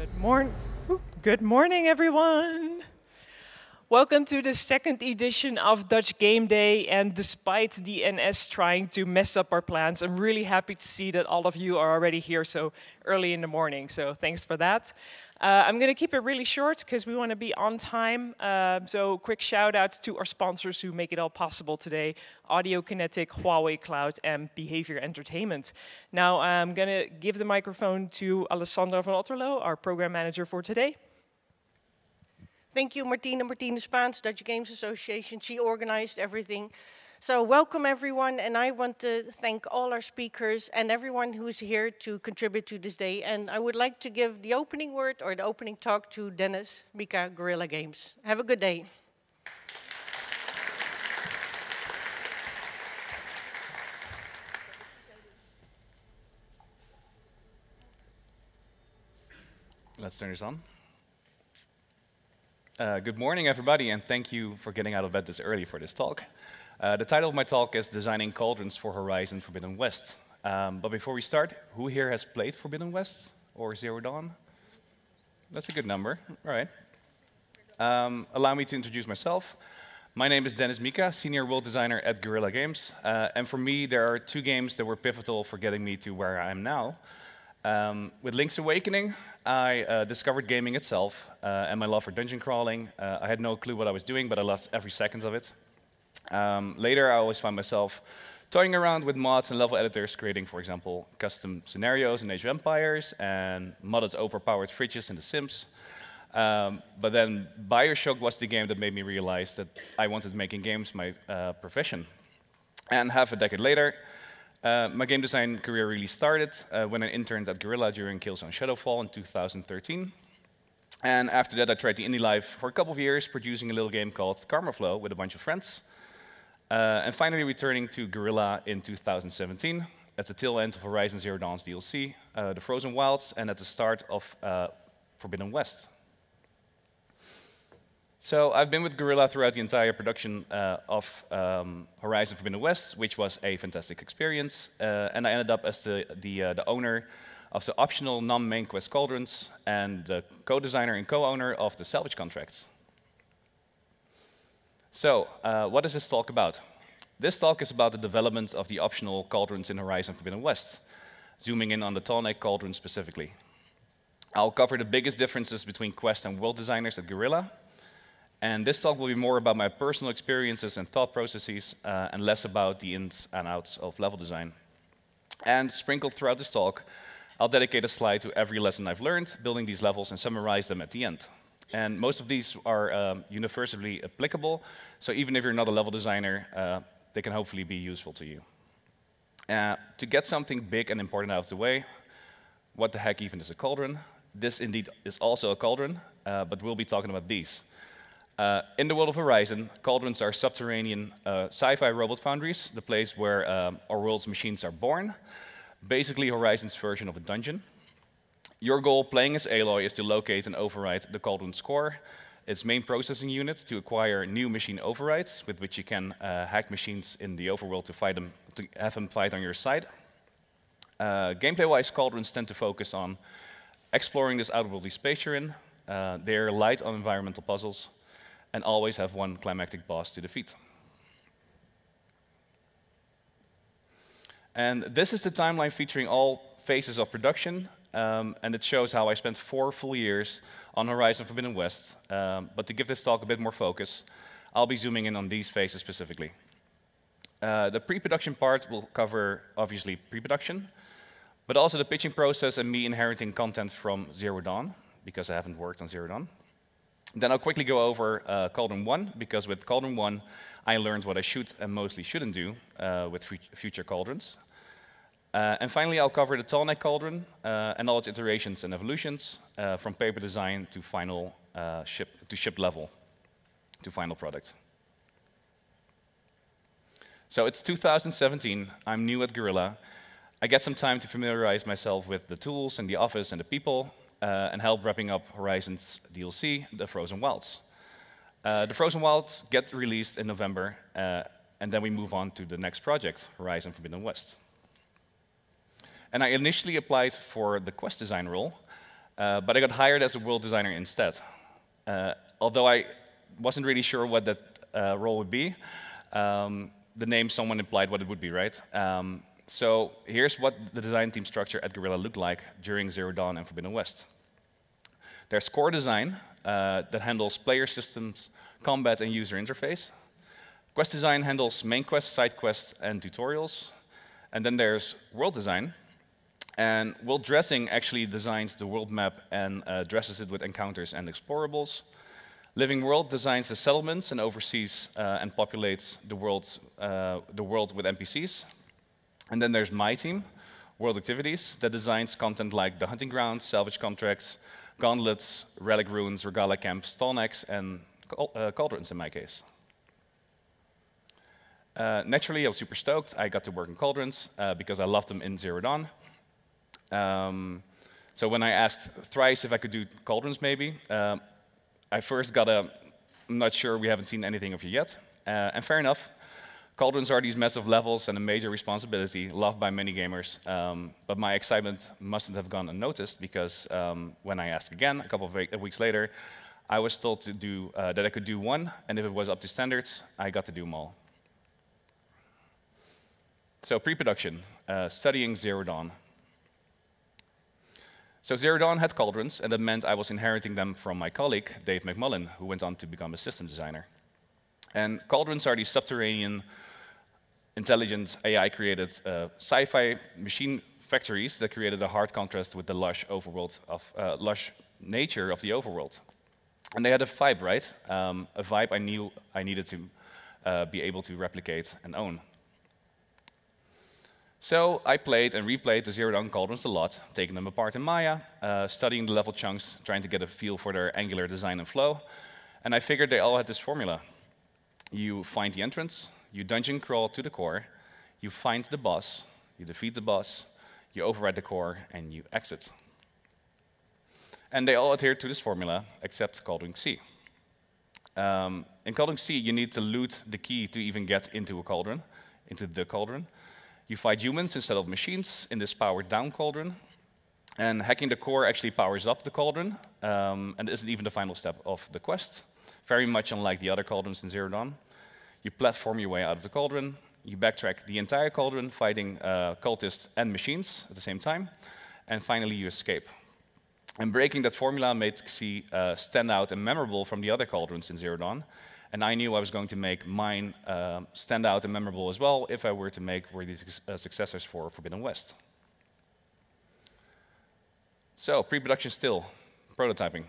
Good morning, everyone. Welcome to the second edition of Dutch Game Day, and despite the NS trying to mess up our plans, I'm really happy to see that all of you are already here so early in the morning, so thanks for that. I'm going to keep it really short because we want to be on time. So quick shout out to our sponsors who make it all possible today: Audio Kinetic, Huawei Cloud, and Behavior Entertainment. Now I'm going to give the microphone to Alessandra van Otterlo, our program manager for today. Thank you, Martine Spaans, Dutch Games Association. She organized everything. So welcome, everyone, and I want to thank all our speakers and everyone who's here to contribute to this day. And I would like to give the opening word or the opening talk to Dennis, Micka, Guerrilla Games. Have a good day. Let's turn this on. Good morning, everybody, and thank you for getting out of bed this early for this talk. The title of my talk is Designing Cauldrons for Horizon Forbidden West. But before we start, who here has played Forbidden West or Zero Dawn? That's a good number. All right. Allow me to introduce myself. My name is Dennis Micka, Senior World Designer at Guerrilla Games. And for me, there are two games that were pivotal for getting me to where I am now. With Link's Awakening, I discovered gaming itself and my love for dungeon crawling. I had no clue what I was doing, but I loved every second of it. Later, I always found myself toying around with mods and level editors, creating, for example, custom scenarios in Age of Empires and modded overpowered fridges in The Sims. But then BioShock was the game that made me realize that I wanted making games my profession. And half a decade later, my game design career really started when I interned at Guerrilla during Killzone Shadowfall in 2013. And after that, I tried the indie life for a couple of years, producing a little game called Karma Flow with a bunch of friends. And finally returning to Guerrilla in 2017 at the tail end of Horizon Zero Dawn's DLC, The Frozen Wilds, and at the start of Forbidden West. So I've been with Guerrilla throughout the entire production of Horizon Forbidden West, which was a fantastic experience. And I ended up as the owner of the optional non-main quest Cauldrons and the co-designer and co-owner of the salvage contracts. So what is this talk about? This talk is about the development of the optional Cauldrons in Horizon Forbidden West, zooming in on the Tallneck Cauldron specifically. I'll cover the biggest differences between quest and world designers at Guerrilla. And this talk will be more about my personal experiences and thought processes, and less about the ins and outs of level design. And sprinkled throughout this talk, I'll dedicate a slide to every lesson I've learned building these levels and summarize them at the end. And most of these are universally applicable, so even if you're not a level designer, they can hopefully be useful to you. To get something big and important out of the way, what the heck even is a cauldron? This indeed is also a cauldron, but we'll be talking about these. In the world of Horizon, cauldrons are subterranean sci-fi robot foundries, the place where our world's machines are born. Basically, Horizon's version of a dungeon. Your goal playing as Aloy is to locate and override the cauldron's core, its main processing unit, to acquire new machine overrides, with which you can hack machines in the overworld to have them fight on your side. Gameplay-wise, cauldrons tend to focus on exploring this outworldly space you're in. They're light on environmental puzzles, and always have one climactic boss to defeat. And this is the timeline featuring all phases of production, and it shows how I spent 4 full years on Horizon Forbidden West. But to give this talk a bit more focus, I'll be zooming in on these phases specifically. The pre-production part will cover, obviously, pre-production, but also the pitching process and me inheriting content from Zero Dawn, because I haven't worked on Zero Dawn. Then I'll quickly go over Cauldron 1, because with Cauldron 1, I learned what I should and mostly shouldn't do with future Cauldrons. And finally, I'll cover the Tallneck Cauldron and all its iterations and evolutions, from paper design to final ship level, to final product. So it's 2017, I'm new at Guerrilla. I get some time to familiarize myself with the tools and the office and the people, and help wrapping up Horizon's DLC, The Frozen Wilds. The Frozen Wilds get released in November, and then we move on to the next project, Horizon Forbidden West. And I initially applied for the quest design role, But I got hired as a world designer instead. Although I wasn't really sure what that role would be, the name someone implied what it would be, right? So here's what the design team structure at Guerrilla looked like during Zero Dawn and Forbidden West. There's core design that handles player systems, combat, and user interface. Quest design handles main quests, side quests, and tutorials. And then there's world design. And world dressing actually designs the world map and dresses it with encounters and explorables. Living World designs the settlements and oversees and populates the world with NPCs. And then there's my team, World Activities, that designs content like the hunting grounds, salvage contracts, gauntlets, relic runes, regala camps, Tallnecks, and Cauldrons in my case. Naturally, I was super stoked. I got to work in Cauldrons because I loved them in Zero Dawn. So when I asked thrice if I could do Cauldrons maybe, I first got a, I'm not sure, we haven't seen anything of you yet. And fair enough. Cauldrons are these massive levels and a major responsibility, loved by many gamers. But my excitement mustn't have gone unnoticed because when I asked again, a couple of weeks later, I was told to do, that I could do one, and if it was up to standards, I got to do them all. So pre-production, studying Zero Dawn. So Zero Dawn had Cauldrons, and that meant I was inheriting them from my colleague, Dave McMullen, who went on to become a system designer. And Cauldrons are these subterranean, intelligent, AI-created sci-fi machine factories that created a hard contrast with the lush nature of the overworld. And they had a vibe, right? A vibe I knew I needed to be able to replicate and own. So I played and replayed the Zero Dawn Cauldrons a lot, taking them apart in Maya, studying the level chunks, trying to get a feel for their angular design and flow. And I figured they all had this formula. You find the entrance, you dungeon crawl to the core, you find the boss, you defeat the boss, you override the core, and you exit. And they all adhere to this formula, except Cauldron C. In Cauldron C, you need to loot the key to even get into a cauldron, into the cauldron. You fight humans instead of machines in this powered-down cauldron. And hacking the core actually powers up the cauldron, and isn't even the final step of the quest. Very much unlike the other cauldrons in Zero Dawn. You platform your way out of the cauldron, you backtrack the entire cauldron, fighting cultists and machines at the same time, and finally you escape. And breaking that formula made C stand out and memorable from the other cauldrons in Zero Dawn, and I knew I was going to make mine stand out and memorable as well if I were to make worthy successors for Forbidden West. So, pre-production still, prototyping.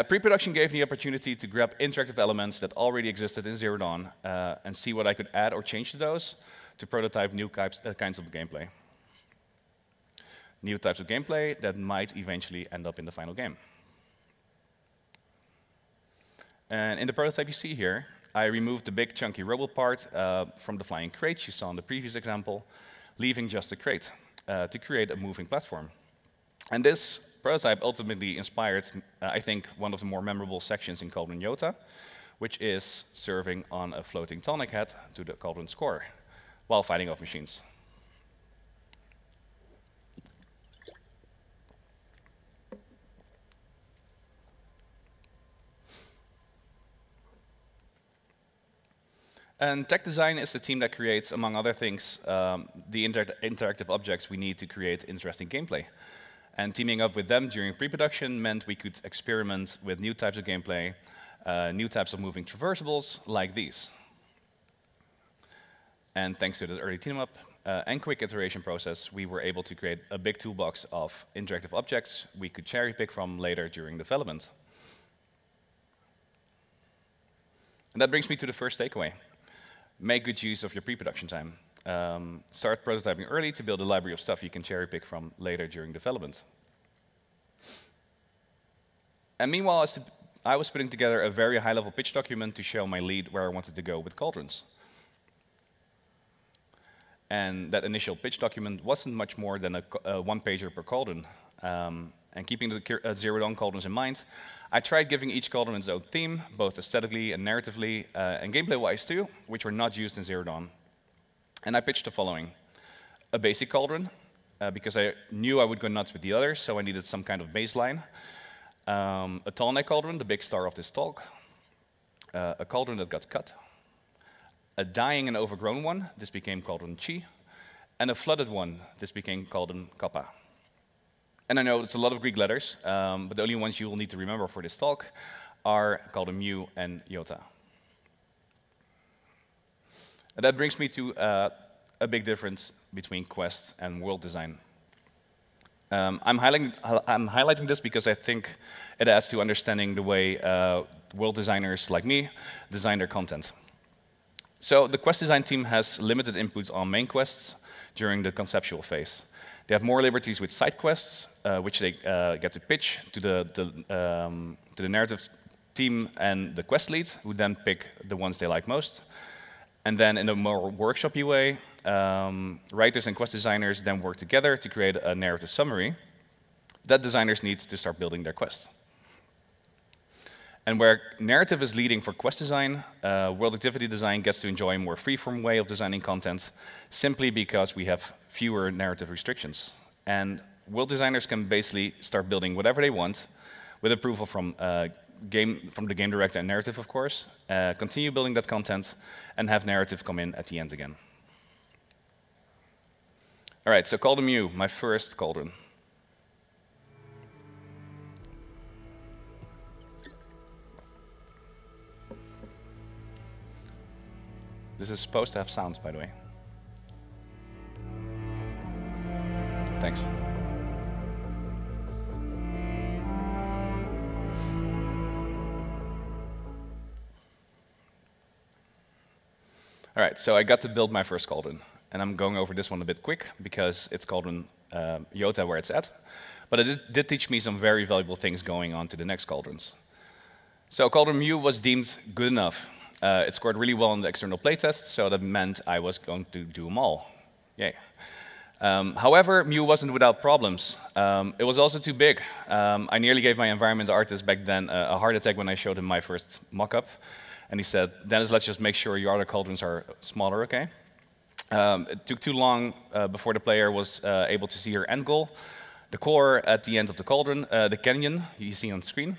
Pre-production gave me the opportunity to grab interactive elements that already existed in Zero Dawn and see what I could add or change to those to prototype new kinds of gameplay. New types of gameplay that might eventually end up in the final game. And in the prototype you see here, I removed the big chunky robot part from the flying crate you saw in the previous example, leaving just the crate to create a moving platform. And this prototype ultimately inspired, I think, one of the more memorable sections in Cauldron IOTA, which is serving on a floating Tallneck head to the Cauldron's core while fighting off machines. And tech design is the team that creates, among other things, the interactive objects we need to create interesting gameplay. And teaming up with them during pre-production meant we could experiment with new types of gameplay, new types of moving traversables like these. And thanks to the early team-up and quick iteration process, we were able to create a big toolbox of interactive objects we could cherry-pick from later during development. And that brings me to the first takeaway. Make good use of your pre-production time. Start prototyping early to build a library of stuff you can cherry-pick from later during development. And meanwhile, I was putting together a very high-level pitch document to show my lead where I wanted to go with Cauldrons. And that initial pitch document wasn't much more than a one-pager per Cauldron. And keeping the Zero Dawn Cauldrons in mind, I tried giving each Cauldron its own theme, both aesthetically and narratively, and gameplay-wise too, which were not used in Zero Dawn. And I pitched the following. A basic Cauldron, because I knew I would go nuts with the others, so I needed some kind of baseline. A Tallneck Cauldron, the big star of this talk. A Cauldron that got cut. A dying and overgrown one, this became Cauldron Chi. And a flooded one, this became Cauldron Kappa. And I know it's a lot of Greek letters, but the only ones you will need to remember for this talk are Cauldron Mu and Iota. And that brings me to a big difference between Quest and world design. I'm highlighting this because I think it adds to understanding the way world designers like me design their content. So the Quest design team has limited inputs on main quests during the conceptual phase. They have more liberties with side quests, which they get to pitch to the narrative team and the quest lead, who then pick the ones they like most. And then in a more workshop-y way, writers and quest designers then work together to create a narrative summary that designers need to start building their quest. And where narrative is leading for quest design, world activity design gets to enjoy a more free-form way of designing content simply because we have fewer narrative restrictions. And world designers can basically start building whatever they want with approval from the game director and narrative, of course, continue building that content, and have narrative come in at the end again. All right, so Cauldron Mu, my first Cauldron. This is supposed to have sounds, by the way. Thanks. All right, so I got to build my first Cauldron. And I'm going over this one a bit quick, because it's Cauldron IOTA where it's at. But it did teach me some very valuable things going on to the next Cauldrons. So Cauldron Mu was deemed good enough. It scored really well in the external playtest, so that meant I was going to do them all. Yay. However, Mu wasn't without problems. It was also too big. I nearly gave my environment artist back then a heart attack when I showed him my first mock-up. And he said, Dennis, let's just make sure your other Cauldrons are smaller, okay? It took too long before the player was able to see her end goal, the core at the end of the Cauldron, the canyon you see on screen.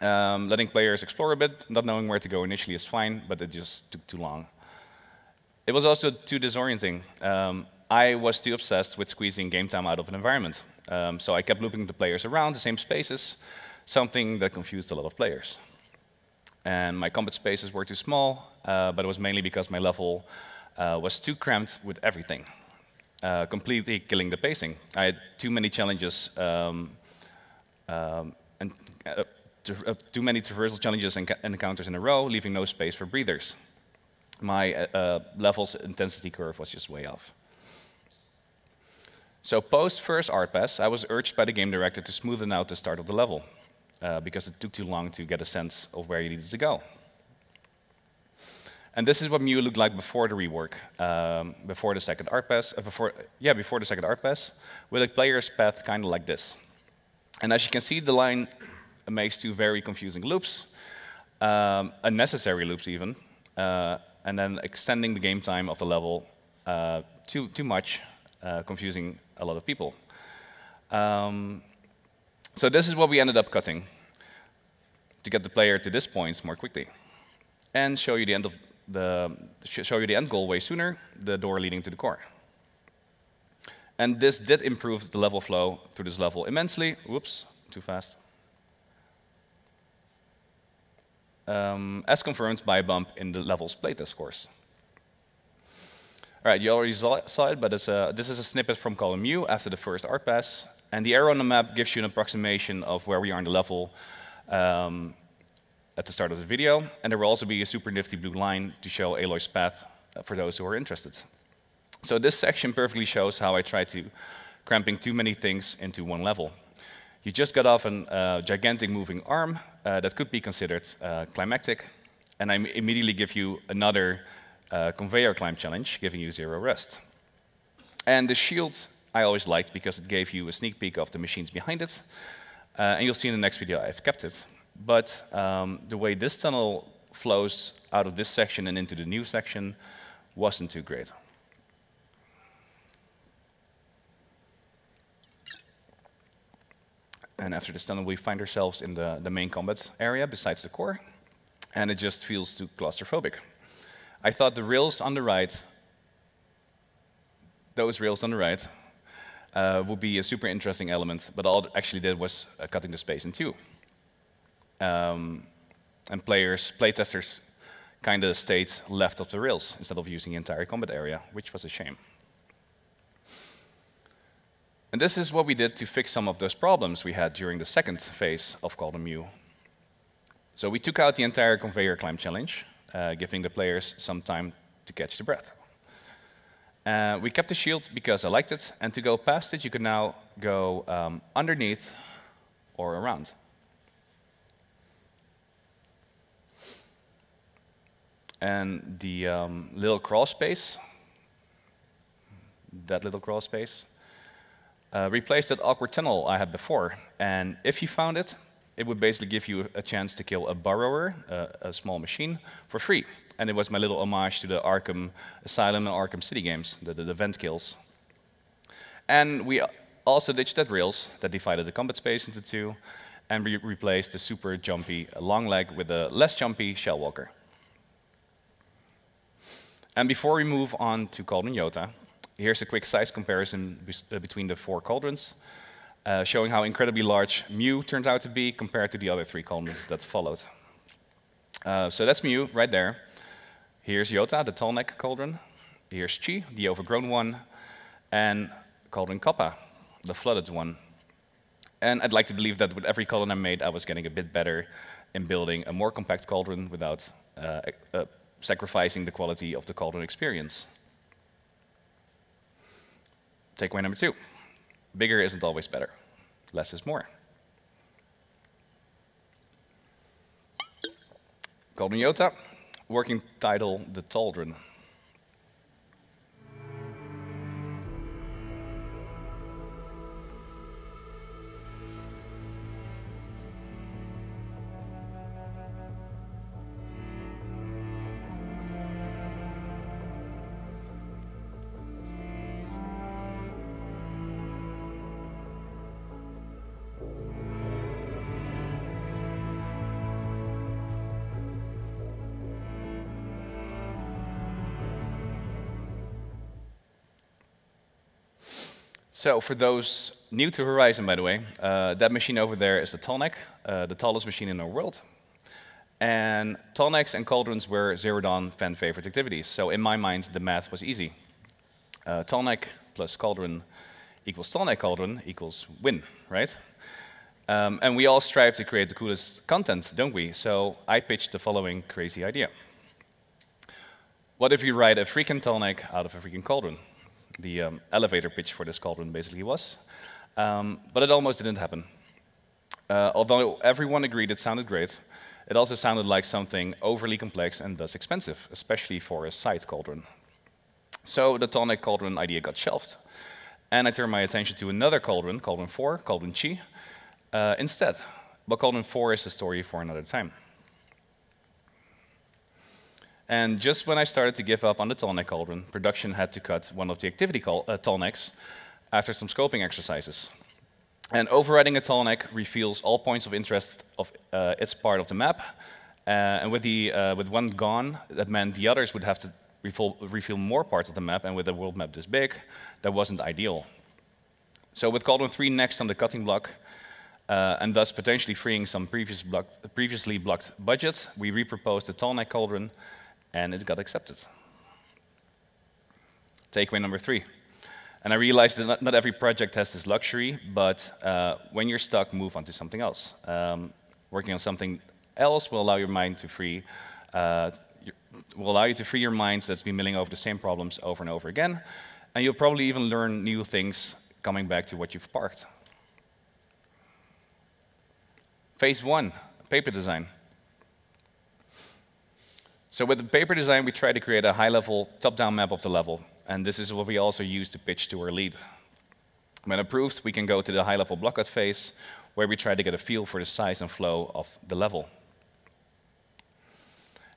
Letting players explore a bit, not knowing where to go initially is fine, but it just took too long. It was also too disorienting. I was too obsessed with squeezing game time out of an environment. So I kept looping the players around the same spaces, something that confused a lot of players. And my combat spaces were too small, but it was mainly because my level was too cramped with everything, completely killing the pacing. I had too many challenges and too many traversal challenges and encounters in a row, leaving no space for breathers. My level's intensity curve was just way off. So post first art pass, I was urged by the game director to smoothen out the start of the level, because it took too long to get a sense of where you needed to go. And this is what Mu looked like before the rework, before the second art pass, before the second art pass, with a player's path kind of like this. And as you can see, the line makes two very confusing loops, unnecessary loops even, and then extending the game time of the level too much, confusing a lot of people. So this is what we ended up cutting to get the player to this point more quickly, and show you the end goal way sooner, the door leading to the core. And this did improve the level flow through this level immensely. Whoops, too fast. As confirmed by a bump in the level's playtest scores. All right, you already saw it, but this is a snippet from Cauldron Mu after the first art pass. And the arrow on the map gives you an approximation of where we are in the level at the start of the video. And there will also be a super nifty blue line to show Aloy's path for those who are interested. So this section perfectly shows how I tried to cramping too many things into one level. You just got off a gigantic moving arm that could be considered climactic, and I immediately give you another conveyor climb challenge, giving you 0 rest. And the shield I always liked because it gave you a sneak peek of the machines behind it, and you'll see in the next video I've kept it. But the way this tunnel flows out of this section and into the new section wasn't too great. And after this tunnel, we find ourselves in the main combat area besides the core, and it just feels too claustrophobic. I thought the rails on the right, those rails on the right, would be a super interesting element, but all it actually did was cutting the space in two. And playtesters kind of stayed left of the rails instead of using the entire combat area, which was a shame. And this is what we did to fix some of those problems we had during the second phase of Cauldron Mu. So we took out the entire conveyor climb challenge, giving the players some time to catch their breath. We kept the shield because I liked it, and to go past it, you could now go underneath or around. And the little crawl space, that little crawl space, replaced that awkward tunnel I had before. And if you found it, it would basically give you a chance to kill a burrower, a small machine, for free. And it was my little homage to the Arkham Asylum and Arkham City games, the vent kills. And we also ditched that rails that divided the combat space into two, and we replaced the super jumpy long leg with a less jumpy shell walker. And before we move on to Cauldron IOTA, here's a quick size comparison between the 4 Cauldrons, showing how incredibly large Mu turned out to be compared to the other 3 Cauldrons that followed. So that's Mu right there. Here's IOTA, the Tallneck Cauldron. Here's Chi, the overgrown one, and Cauldron Kappa, the flooded one. And I'd like to believe that with every Cauldron I made, I was getting a bit better in building a more compact Cauldron without sacrificing the quality of the Cauldron experience. Takeaway number 2. Bigger isn't always better. Less is more. Cauldron IOTA, working title, The Cauldron. So for those new to Horizon, by the way, that machine over there is the Tallneck, the tallest machine in our world. And Tallnecks and Cauldrons were zeroed-on fan-favorite activities. So in my mind, the math was easy. Tallneck plus Cauldron equals Tallneck Cauldron equals win, right? And we all strive to create the coolest content, don't we? So I pitched the following crazy idea. What if you write a freaking Tallneck out of a freaking Cauldron? The elevator pitch for this Cauldron basically was. But it almost didn't happen. Although everyone agreed it sounded great, it also sounded like something overly complex and thus expensive, especially for a side Cauldron. So the Tallneck Cauldron idea got shelved. And I turned my attention to another Cauldron, Cauldron 4, Cauldron Chi, instead. But Cauldron 4 is a story for another time. And just when I started to give up on the Tallneck Cauldron, production had to cut one of the activity Tallnecks after some scoping exercises. And overriding a Tallneck reveals all points of interest of its part of the map. And with one gone, that meant the others would have to reveal more parts of the map, and with a world map this big, that wasn't ideal. So with Cauldron 3 next on the cutting block, and thus potentially freeing some previously blocked budget, we reproposed the Tallneck Cauldron, and it got accepted. Takeaway number 3. And I realized that not every project has this luxury, but when you're stuck, move on to something else. Working on something else will allow your mind to free, your mind that's been milling over the same problems over and over again, and you'll probably even learn new things coming back to what you've parked. Phase 1, paper design. So with the paper design, we try to create a high-level, top-down map of the level. And this is what we also use to pitch to our lead. When approved, we can go to the high-level blockout phase, where we try to get a feel for the size and flow of the level.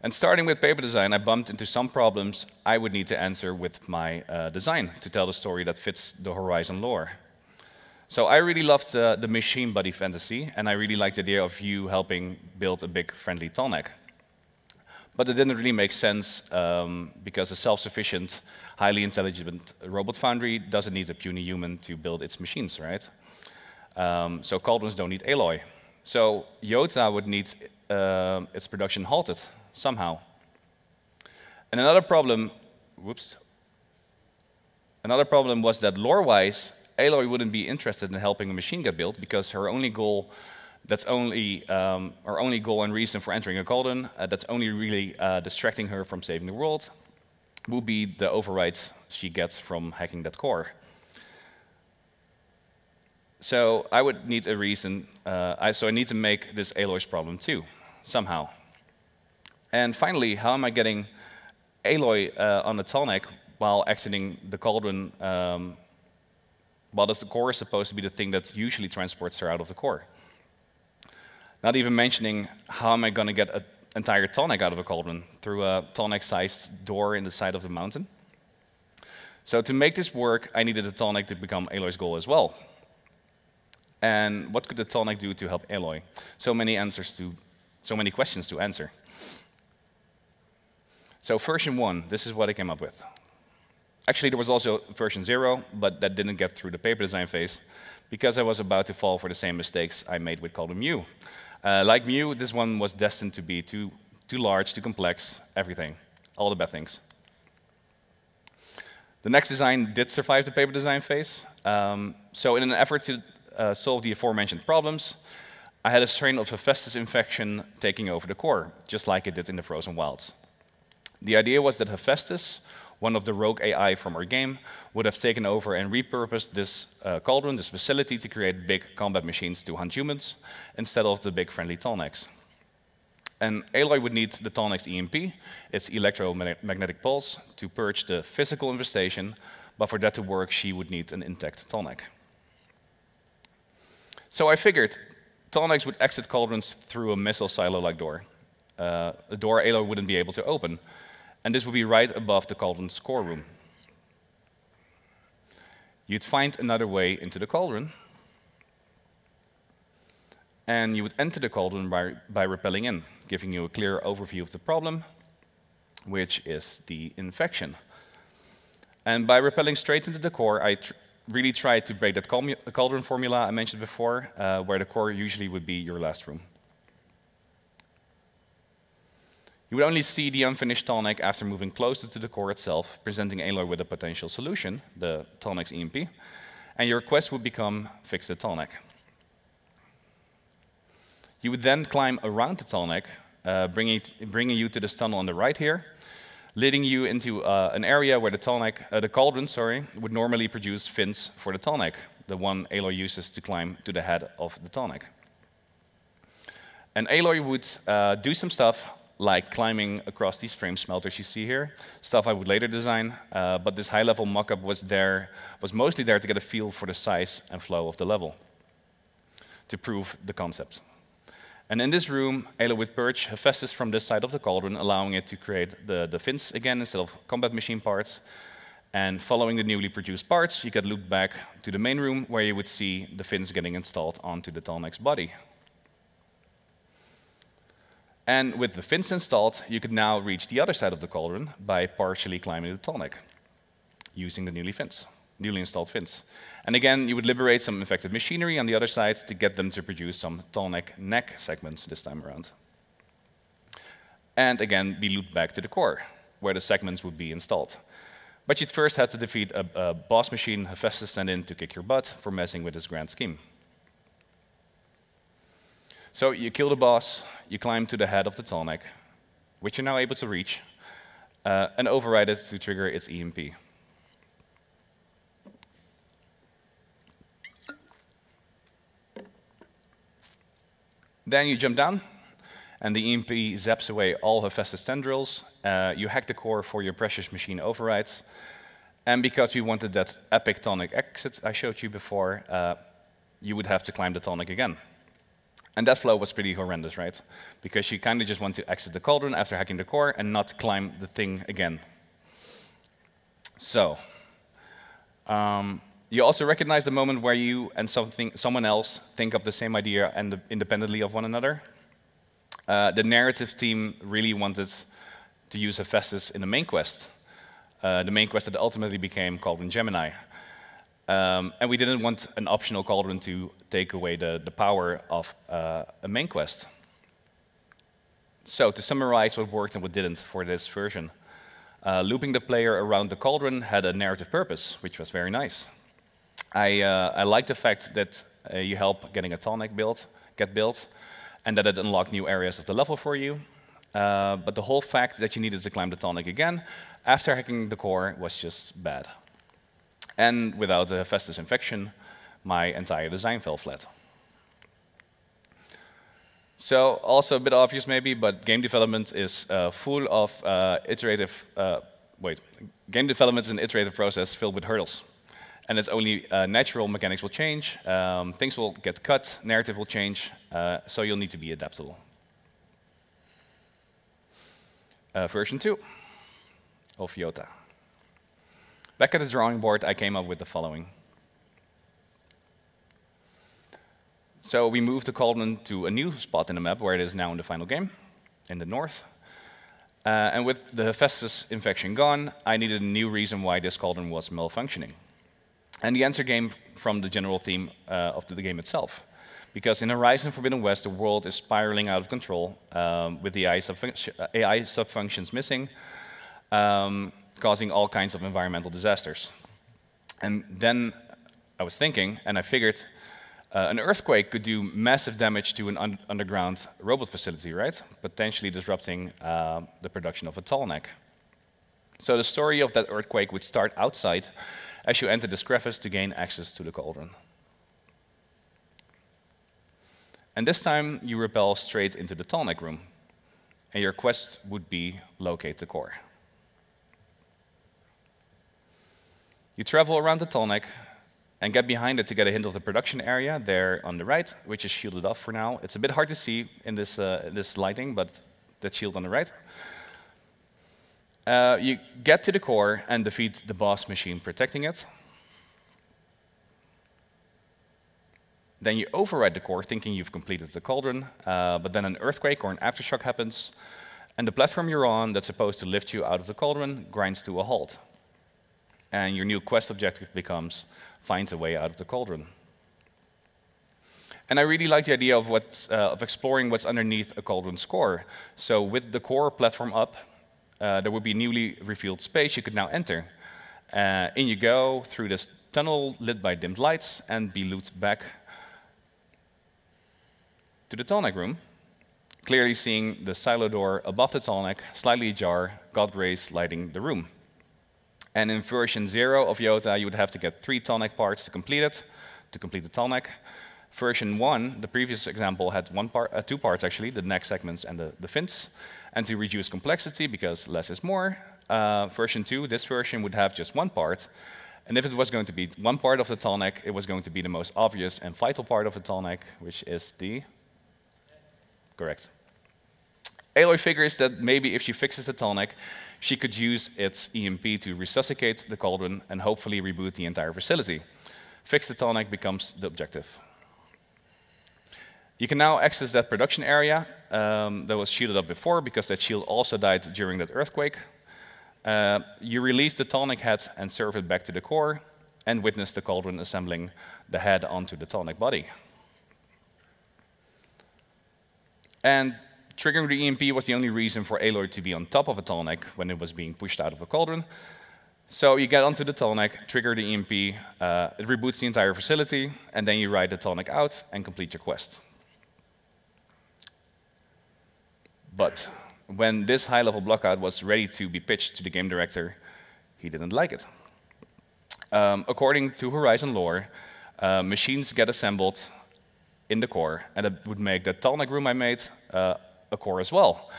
And starting with paper design, I bumped into some problems I would need to answer with my design to tell the story that fits the Horizon lore. So I really loved the machine buddy fantasy, and I really liked the idea of you helping build a big, friendly Tallneck. But it didn't really make sense because a self-sufficient, highly intelligent robot foundry doesn't need a puny human to build its machines, right? So Cauldrons don't need alloy. So IOTA would need its production halted somehow. And another problem was that lore-wise, Aloy wouldn't be interested in helping a machine get built because her only goal, her only goal and reason for entering a Cauldron, that's only really distracting her from saving the world, would be the overrides she gets from hacking that core. So I would need a reason, so I need to make this Aloy's problem too, somehow. And finally, how am I getting Aloy on the Tallneck while exiting the Cauldron, while the core is supposed to be the thing that usually transports her out of the core? Not even mentioning how am I going to get an entire Tallneck out of a Cauldron through a Tallneck-sized door in the side of the mountain. So to make this work, I needed the Tallneck to become Aloy's goal as well. And what could the Tallneck do to help Aloy? So many questions to answer. So version 1, this is what I came up with. Actually, there was also version 0, but that didn't get through the paper design phase because I was about to fall for the same mistakes I made with Cauldron Mu. Like Mu, this one was destined to be too large, too complex, everything, all the bad things. The next design did survive the paper design phase. So in an effort to solve the aforementioned problems, I had a strain of Hephaestus infection taking over the core, just like it did in the Frozen Wilds. The idea was that Hephaestus, one of the rogue AI from our game, would have taken over and repurposed this Cauldron, this facility, to create big combat machines to hunt humans, instead of the big friendly Tallnecks. And Aloy would need the Tallneck's EMP, its electromagnetic pulse, to purge the physical infestation, but for that to work, she would need an intact Tallneck. So I figured Tallnecks would exit Cauldrons through a missile silo-like door, a door Aloy wouldn't be able to open. And this would be right above the Cauldron's core room. You'd find another way into the Cauldron, and you would enter the Cauldron by rappelling in, giving you a clear overview of the problem, which is the infection. And by rappelling straight into the core, I really tried to break that Cauldron formula I mentioned before, where the core usually would be your last room. You would only see the unfinished Tallneck after moving closer to the core itself, presenting Aloy with a potential solution, the Tallneck's EMP, and your quest would become fix the Tallneck. You would then climb around the Tallneck, bringing you to this tunnel on the right here, leading you into an area where the Cauldron would normally produce fins for the Tallneck, the one Aloy uses to climb to the head of the Tallneck. And Aloy would do some stuff like climbing across these frame smelters you see here, stuff I would later design, but this high-level mock-up was mostly there to get a feel for the size and flow of the level, to prove the concept. And in this room, Aloy would purge Hephaestus from this side of the Cauldron, allowing it to create the fins again instead of combat machine parts. And following the newly produced parts, you get looped back to the main room, where you would see the fins getting installed onto the Tallneck's body. And with the fins installed, you could now reach the other side of the Cauldron by partially climbing the Tallneck, using the newly installed fins. And again, you would liberate some infected machinery on the other side to get them to produce some Tallneck neck segments this time around. And again, be looped back to the core, where the segments would be installed. But you'd first have to defeat a boss machine Hephaestus sent in to kick your butt for messing with his grand scheme. So you kill the boss, you climb to the head of the Tallneck, which you're now able to reach, and override it to trigger its EMP. Then you jump down, and the EMP zaps away all Hephaestus tendrils. You hack the core for your precious machine overrides, and because we wanted that epic Tallneck exit I showed you before, you would have to climb the Tallneck again. And that flow was pretty horrendous, right? Because you kind of just want to exit the Cauldron after hacking the core and not climb the thing again. So, You also recognize the moment where you and someone else think up the same idea and independently of one another. The narrative team really wanted to use Hephaestus in the main quest. The main quest that ultimately became Cauldron Gemini. And we didn't want an optional cauldron to take away the power of a main quest. So to summarize what worked and what didn't for this version, looping the player around the cauldron had a narrative purpose, which was very nice. I like the fact that you help getting a Tallneck get built, and that it unlocked new areas of the level for you. But the whole fact that you needed to climb the Tallneck again after hacking the core was just bad. And without the Hephaestus infection, my entire design fell flat. So also a bit obvious maybe, but game development is full of game development is an iterative process filled with hurdles. And it's only natural mechanics will change, things will get cut, narrative will change, so you'll need to be adaptable. Version 2 of IOTA. Back at the drawing board, I came up with the following. So we moved the cauldron to a new spot in the map, where it is now in the final game, in the north. And with the Hephaestus infection gone, I needed a new reason why this cauldron was malfunctioning. And the answer came from the general theme of the game itself. Because in Horizon Forbidden West, the world is spiraling out of control, with the AI subfunctions missing, causing all kinds of environmental disasters. And then I was thinking, and I figured, an earthquake could do massive damage to an underground robot facility, right? Potentially disrupting the production of a Tallneck. So the story of that earthquake would start outside as you enter this crevice to gain access to the cauldron. And this time you rappel straight into the Tallneck room, and your quest would be locate the core. You travel around the Tallneck and get behind it to get a hint of the production area there on the right, which is shielded off for now. It's a bit hard to see in this lighting, but that shield on the right. You get to the core and defeat the boss machine protecting it. Then you override the core, thinking you've completed the cauldron, but then an earthquake or an aftershock happens, and the platform you're on that's supposed to lift you out of the cauldron grinds to a halt. And your new quest objective becomes find a way out of the cauldron. And I really like the idea of exploring what's underneath a cauldron's core. So with the core platform up, there would be newly revealed space you could now enter. In you go through this tunnel lit by dimmed lights and be looped back to the Tallneck room, clearly seeing the silo door above the Tallneck, slightly ajar, God rays lighting the room. And in version 0 of IOTA, you would have to get 3 Tallneck parts to complete it, to complete the Tallneck. Version 1, the previous example, had 2 parts actually, the neck segments and the fins. And to reduce complexity, because less is more, version 2, this version would have just 1 part. And if it was going to be 1 part of the Tallneck, it was going to be the most obvious and vital part of the Tallneck, which is the... Correct. Aloy figures that maybe if she fixes the Tallneck, she could use its EMP to resuscitate the cauldron and hopefully reboot the entire facility. Fix the Tallneck becomes the objective. You can now access that production area that was shielded up before, because that shield also died during that earthquake. You release the Tallneck head and serve it back to the core, and witness the cauldron assembling the head onto the Tallneck body. And triggering the EMP was the only reason for Aloy to be on top of a Tallneck when it was being pushed out of a cauldron. So you get onto the Tallneck, trigger the EMP, it reboots the entire facility, and then you ride the Tallneck out and complete your quest. But when this high-level blockout was ready to be pitched to the game director, he didn't like it. According to Horizon lore, machines get assembled in the core, and it would make that Tallneck room I made a core as well.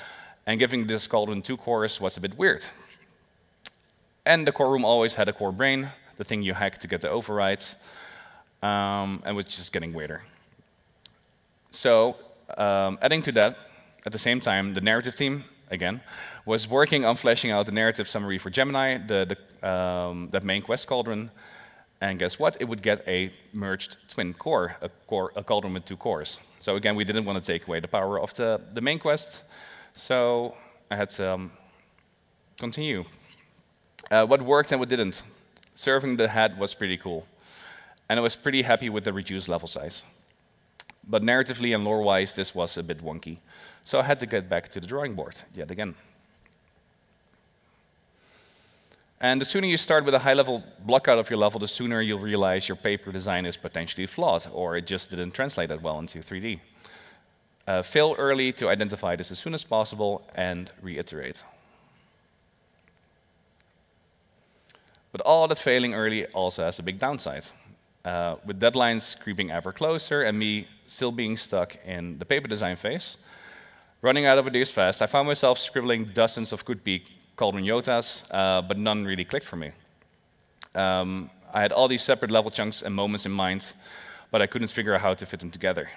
And giving this cauldron 2 cores was a bit weird. And the core room always had a core brain, the thing you hack to get the overrides, and which is getting weirder. So adding to that, at the same time, the narrative team, again, was working on fleshing out the narrative summary for Gemini, that main quest cauldron, And guess what? It would get a merged twin core, a cauldron with 2 cores. So again, we didn't want to take away the power of the main quest, so I had to continue. What worked and what didn't. Serving the head was pretty cool, and I was pretty happy with the reduced level size. But narratively and lore-wise, this was a bit wonky, so I had to get back to the drawing board yet again. And the sooner you start with a high-level blockout of your level, the sooner you'll realize your paper design is potentially flawed, or it just didn't translate that well into 3D. Fail early to identify this as soon as possible, and reiterate. But all that failing early also has a big downside. With deadlines creeping ever closer and me still being stuck in the paper design phase, running out of ideas fast, I found myself scribbling dozens of could-be Cauldron IOTAs, but none really clicked for me. I had all these separate level chunks and moments in mind, but I couldn't figure out how to fit them together.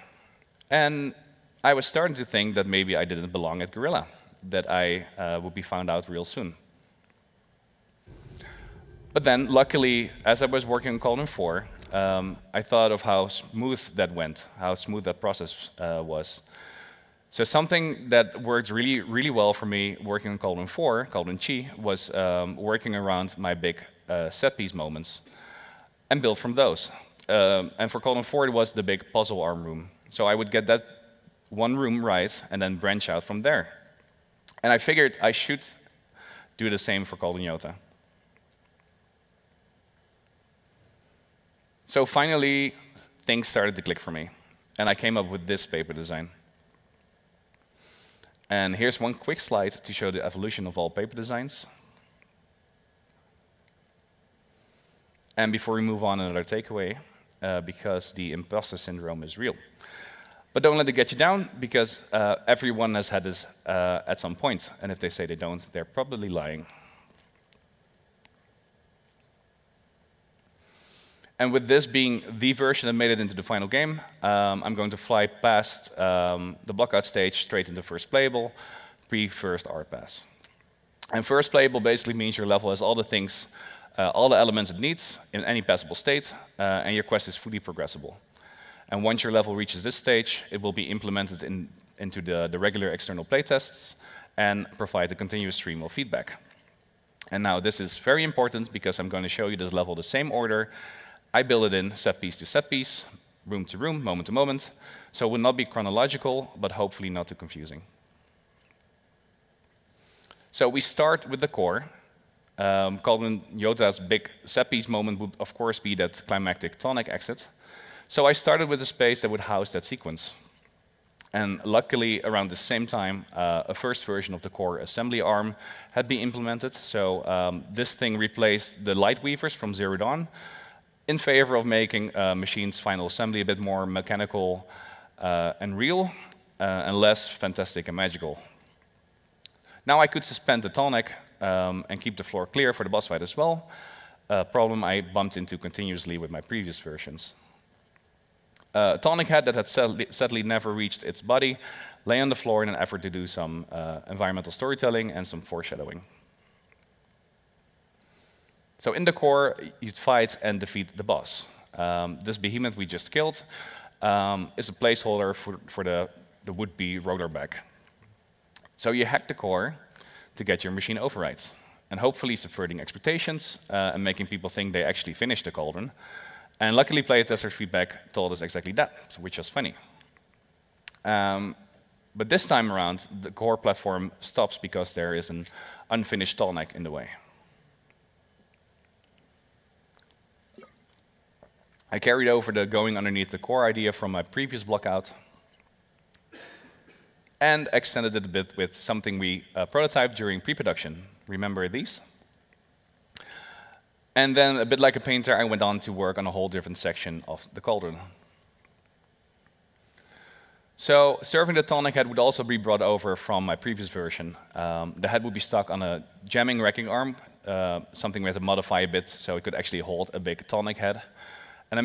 And I was starting to think that maybe I didn't belong at Guerrilla, that I would be found out real soon. But then, luckily, as I was working on Cauldron 4, I thought of how smooth that went, how smooth that process was. So something that worked really, really well for me working on Cauldron 4, Cauldron Chi, was working around my big set-piece moments and build from those. And for Cauldron 4, it was the big puzzle arm room. So I would get that one room right and then branch out from there. And I figured I should do the same for Cauldron IOTA. So finally, things started to click for me, and I came up with this paper design. And here's one quick slide to show the evolution of all paper designs. And before we move on, another takeaway, because the imposter syndrome is real. But don't let it get you down, because everyone has had this at some point, and if they say they don't, they're probably lying. And with this being the version that made it into the final game, I'm going to fly past the blockout stage straight into first playable, pre-first art pass. And first playable basically means your level has all the things, all the elements it needs in any passable state, and your quest is fully progressible. And once your level reaches this stage, it will be implemented into the regular external playtests and provide a continuous stream of feedback. And now this is very important because I'm going to show you this level the same order. I build it in set piece to set piece, room to room, moment to moment, so it will not be chronological, but hopefully not too confusing. So we start with the core. Cauldron IOTA's big set piece moment would, of course, be that climactic Tallneck exit. So I started with a space that would house that sequence. And luckily, around the same time, a first version of the core assembly arm had been implemented. So this thing replaced the light weavers from Zero Dawn, in favor of making machine's final assembly a bit more mechanical and real, and less fantastic and magical. Now I could suspend the Tallneck and keep the floor clear for the boss fight as well, a problem I bumped into continuously with my previous versions. Tallneck head that had sadly never reached its body lay on the floor in an effort to do some environmental storytelling and some foreshadowing. So in the core, you'd fight and defeat the boss. This behemoth we just killed is a placeholder for the would-be rollerback. So you hack the core to get your machine overrides, and hopefully subverting expectations and making people think they actually finished the Cauldron. And luckily, playtesters' feedback told us exactly that, which was funny. But this time around, the core platform stops because there is an unfinished Tallneck in the way. I carried over the going underneath the core idea from my previous blockout and extended it a bit with something we prototyped during pre-production. Remember these? And then, a bit like a painter, I went on to work on a whole different section of the Cauldron. So, serving the Tallneck head would also be brought over from my previous version. The head would be stuck on a jamming wrecking arm, something we had to modify a bit so it could actually hold a big Tallneck head. And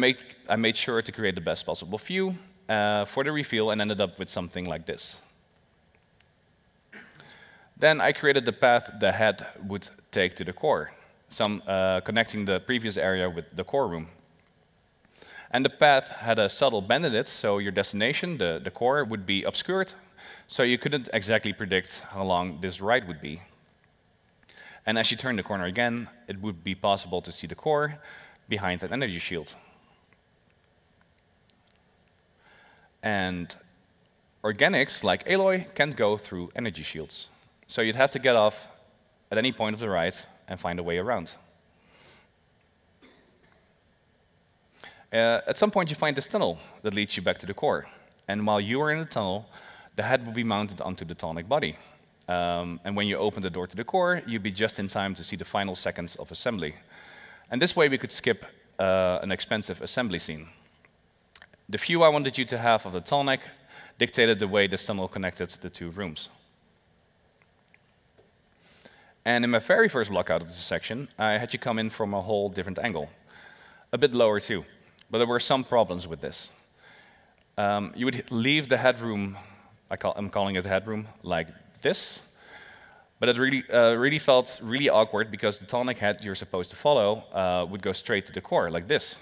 I made sure to create the best possible view for the reveal and ended up with something like this. Then I created the path the head would take to the core. connecting the previous area with the core room. And the path had a subtle bend in it, so your destination, the core, would be obscured, so you couldn't exactly predict how long this ride would be. And as you turn the corner again, it would be possible to see the core behind an energy shield. And organics, like Aloy, can't go through energy shields. So you'd have to get off at any point of the ride and find a way around. At some point, you find this tunnel that leads you back to the core. And while you are in the tunnel, the head will be mounted onto the Tallneck body. And when you open the door to the core, you'd be just in time to see the final seconds of assembly. And this way, we could skip an expensive assembly scene. The view I wanted you to have of the Tallneck dictated the way this tunnel connected the two rooms. And in my very first block out of this section, I had you come in from a whole different angle. A bit lower too, but there were some problems with this. You would leave the headroom, I'm calling it the headroom, like this, but it really felt really awkward because the Tallneck head you're supposed to follow would go straight to the core, like this.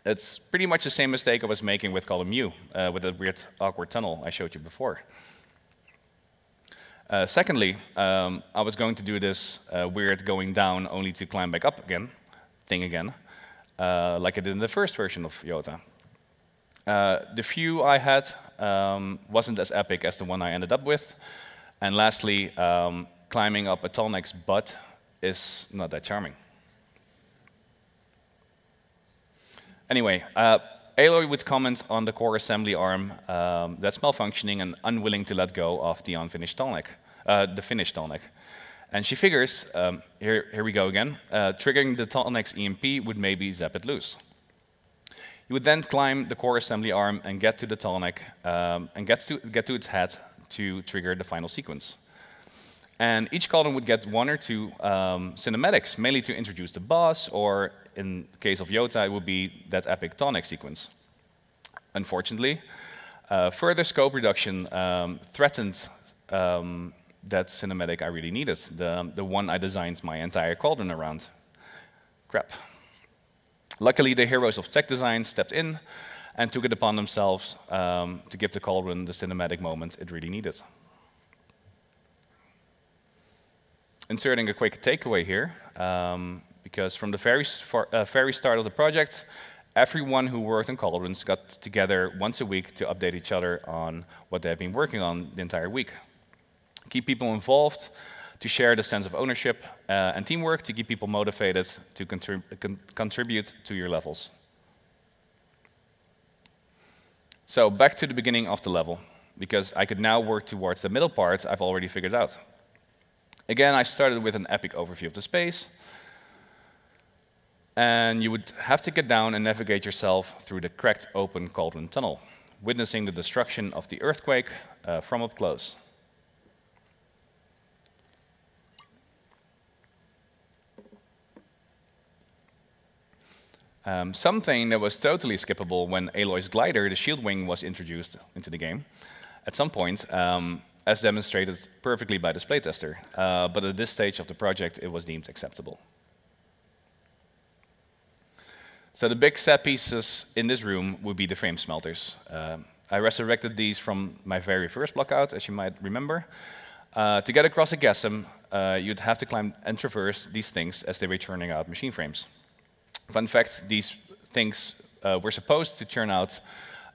It's pretty much the same mistake I was making with column U, with that weird awkward tunnel I showed you before. Secondly, I was going to do this weird going down only to climb back up again, like I did in the first version of IOTA. The view I had wasn't as epic as the one I ended up with. And lastly, climbing up a Tallneck's butt is not that charming. Anyway, Aloy would comment on the core assembly arm that's malfunctioning and unwilling to let go of the unfinished Tallneck, the finished Tallneck. And she figures, here we go again, triggering the Tallneck's EMP would maybe zap it loose. You would then climb the core assembly arm and get to the Tallneck and get to its head to trigger the final sequence. And each Cauldron would get 1 or 2 cinematics, mainly to introduce the boss, or in the case of IOTA, it would be that epic Tallneck sequence. Unfortunately, further scope reduction threatened that cinematic I really needed, the one I designed my entire Cauldron around. Crap. Luckily, the heroes of tech design stepped in and took it upon themselves to give the Cauldron the cinematic moment it really needed. Inserting a quick takeaway here, because from the very start of the project, everyone who worked on Cauldrons got together once a week to update each other on what they've been working on the entire week. Keep people involved, to share the sense of ownership and teamwork, to keep people motivated to contribute to your levels. So back to the beginning of the level, because I could now work towards the middle part I've already figured out. Again, I started with an epic overview of the space, and you would have to get down and navigate yourself through the cracked open Cauldron tunnel, witnessing the destruction of the earthquake from up close. Something that was totally skippable when Aloy's glider, the shield wing, was introduced into the game at some point, as demonstrated perfectly by this playtester. But at this stage of the project, it was deemed acceptable. So the big set pieces in this room would be the frame smelters. I resurrected these from my very first blockout, as you might remember. To get across a chasm, you'd have to climb and traverse these things as they were churning out machine frames. Fun fact, these things were supposed to churn out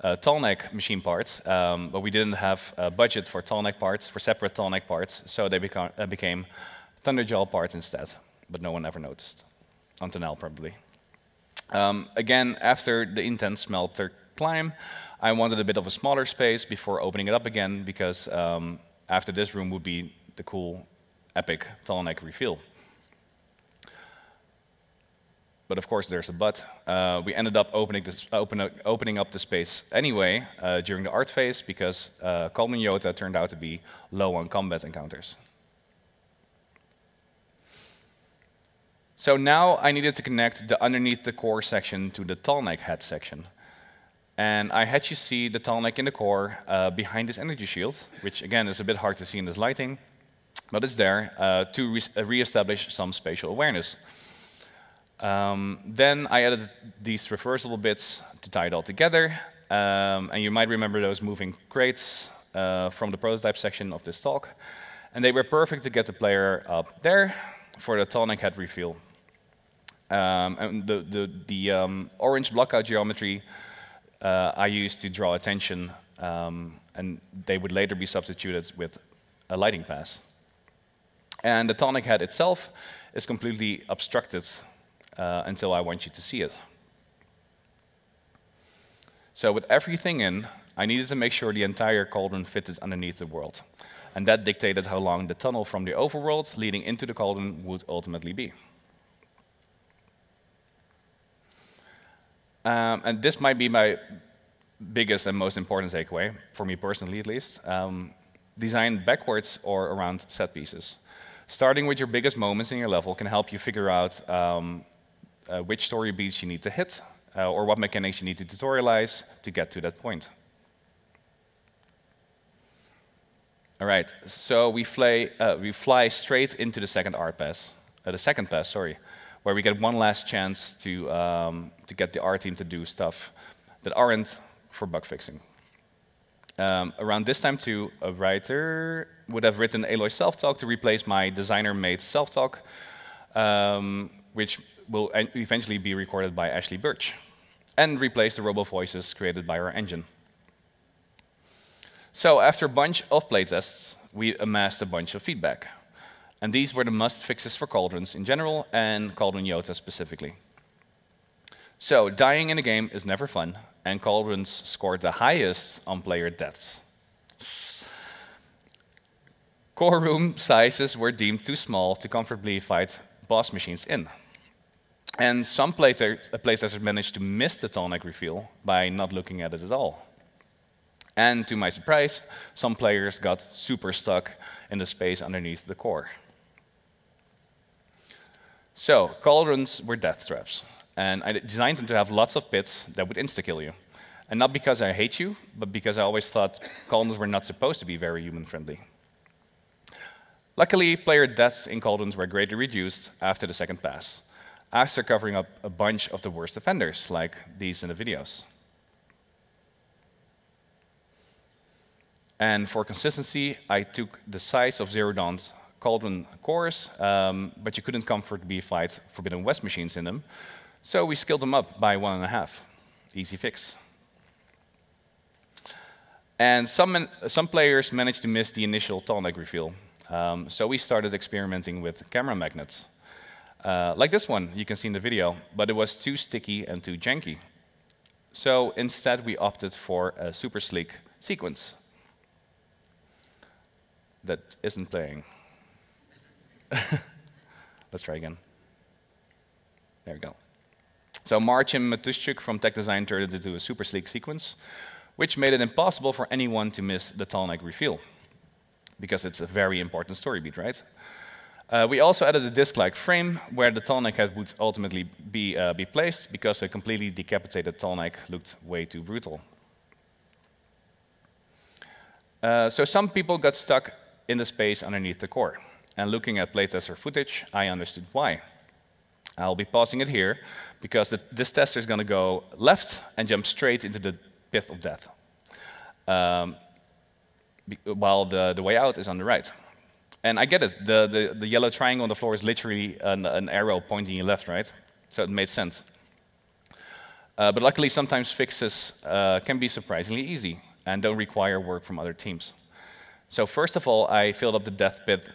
Tallneck machine parts, but we didn't have a budget for Tallneck parts, for separate Tallneck parts, so they became Thunderjaw parts instead, but no one ever noticed, until now probably. Again, after the intense smelter climb, I wanted a bit of a smaller space before opening it up again, because after this room would be the cool, epic Tallneck reveal. But of course, there's a but. We ended up opening up the space anyway during the art phase, because Cauldron IOTA turned out to be low on combat encounters. So now I needed to connect the underneath the core section to the Tallneck head section. And I had you see the Tallneck in the core behind this energy shield, which again is a bit hard to see in this lighting, but it's there to re-establish some spatial awareness. Then I added these reversible bits to tie it all together. And you might remember those moving crates from the prototype section of this talk. And they were perfect to get the player up there for the Tallneck head reveal. And the orange blockout geometry I used to draw attention, and they would later be substituted with a lighting pass. And the Tallneck head itself is completely obstructed until I want you to see it. So with everything in, I needed to make sure the entire cauldron fitted underneath the world. And that dictated how long the tunnel from the overworld leading into the cauldron would ultimately be. And this might be my biggest and most important takeaway, for me personally at least. Design backwards or around set pieces. Starting with your biggest moments in your level can help you figure out which story beats you need to hit, or what mechanics you need to tutorialize to get to that point. All right, so we fly straight into the second pass, where we get one last chance to get the art team to do stuff that aren't for bug fixing. Around this time too, a writer would have written Aloy's self-talk to replace my designer-made self-talk, which will eventually be recorded by Ashley Birch, and replace the robo voices created by our engine. So after a bunch of playtests, we amassed a bunch of feedback. And these were the must fixes for Cauldrons in general and Cauldron IOTA specifically. So dying in a game is never fun, and Cauldrons scored the highest on player deaths. Core room sizes were deemed too small to comfortably fight boss machines in. And some playtesters managed to miss the Tallneck reveal by not looking at it at all. And to my surprise, some players got super stuck in the space underneath the core. So, Cauldrons were death traps, and I designed them to have lots of bits that would insta-kill you. And not because I hate you, but because I always thought Cauldrons were not supposed to be very human-friendly. Luckily, player deaths in Cauldrons were greatly reduced after the second pass, after covering up a bunch of the worst offenders, like these in the videos. And for consistency, I took the size of Zero Dawn's Cauldron cores, but you couldn't comfortably fight Forbidden West machines in them, so we scaled them up by 1.5. Easy fix. And some players managed to miss the initial Tallneck reveal, so we started experimenting with camera magnets. Like this one you can see in the video, but it was too sticky and too janky. So instead we opted for a super sleek sequence that isn't playing. Let's try again. There we go. So Marcin Matuszczyk from Tech Design turned it into a super sleek sequence, which made it impossible for anyone to miss the Tallneck reveal, because it's a very important story beat, right? We also added a disc-like frame where the Tallneck head would ultimately be placed, because a completely decapitated Tallneck looked way too brutal. So some people got stuck in the space underneath the core. And looking at playtester footage, I understood why. I'll be pausing it here, because this tester is going to go left and jump straight into the pit of death, while the way out is on the right. And I get it. The yellow triangle on the floor is literally an arrow pointing you left, right? So it made sense. But luckily, sometimes fixes can be surprisingly easy and don't require work from other teams. So first of all, I filled up the death pit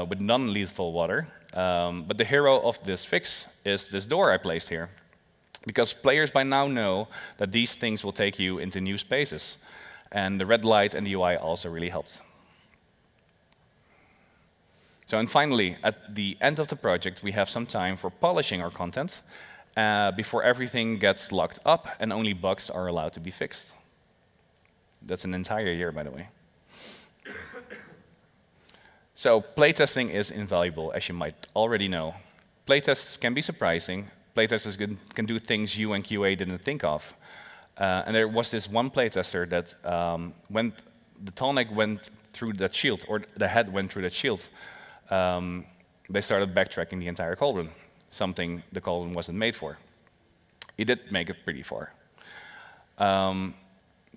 with non-lethal water. But the hero of this fix is this door I placed here, because players by now know that these things will take you into new spaces. And the red light and the UI also really helped. So, and finally, at the end of the project, we have some time for polishing our content before everything gets locked up and only bugs are allowed to be fixed. That's an entire year, by the way. So playtesting is invaluable, as you might already know. Playtests can be surprising. Playtesters can do things you and QA didn't think of. And there was this one playtester that when the Tallneck went through that shield, or the head went through that shield, they started backtracking the entire cauldron. something the Cauldron wasn't made for. It did make it pretty far.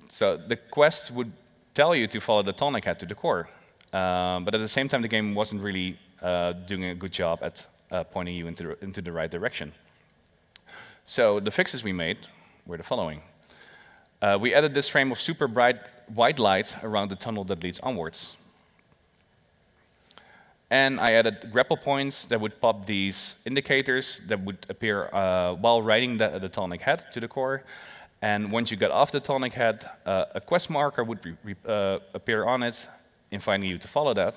So the quest would tell you to follow the Tallneck head to the core, but at the same time the game wasn't really doing a good job at pointing you into the right direction. So the fixes we made were the following. We added this frame of super bright white light around the tunnel that leads onwards. And I added grapple points that would pop these indicators that would appear while riding the Tallneck head to the core. And once you got off the Tallneck head, a quest marker would appear on it, inviting you to follow that.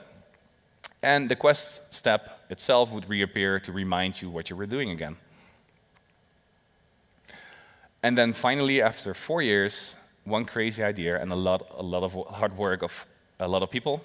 And the quest step itself would reappear to remind you what you were doing again. And then finally, after 4 years, one crazy idea and a lot of hard work of a lot of people,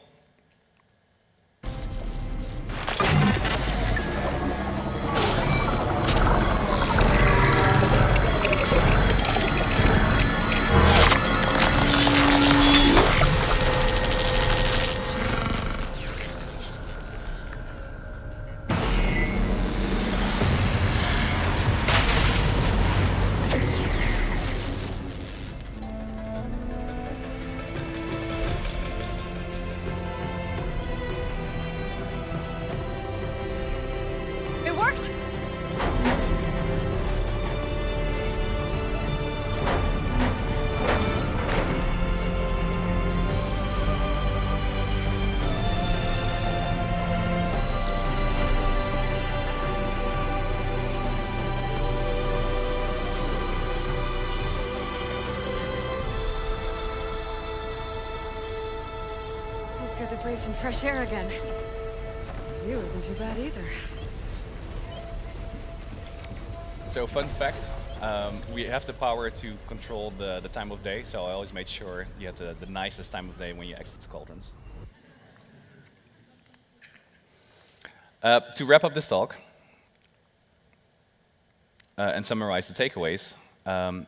Good to breathe some fresh air again. View isn't too bad either. So fun fact, we have the power to control the time of day, so I always made sure you had the nicest time of day when you exit the Cauldrons. To wrap up this talk and summarize the takeaways,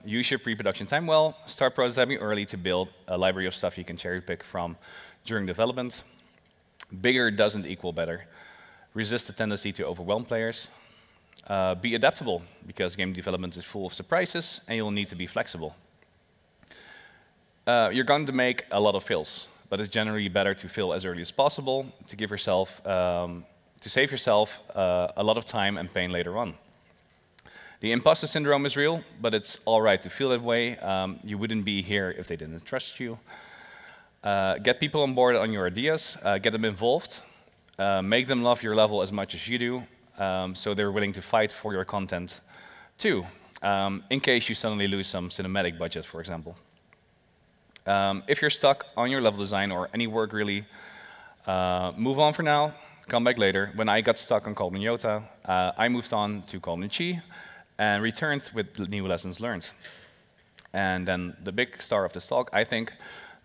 use your pre-production time well, start prototyping early to build a library of stuff you can cherry pick from during development. Bigger doesn't equal better. Resist the tendency to overwhelm players. Be adaptable, because game development is full of surprises and you'll need to be flexible. You're going to make a lot of fails, but it's generally better to fail as early as possible to give yourself, to save yourself a lot of time and pain later on. The imposter syndrome is real, but it's all right to feel that way. You wouldn't be here if they didn't trust you. Get people on board on your ideas, get them involved, make them love your level as much as you do, so they're willing to fight for your content too, in case you suddenly lose some cinematic budget, for example. If you're stuck on your level design or any work really, move on for now, come back later. When I got stuck on Cauldron IOTA, I moved on to Cauldron Chi and returned with new lessons learned. And then the big star of this talk, I think,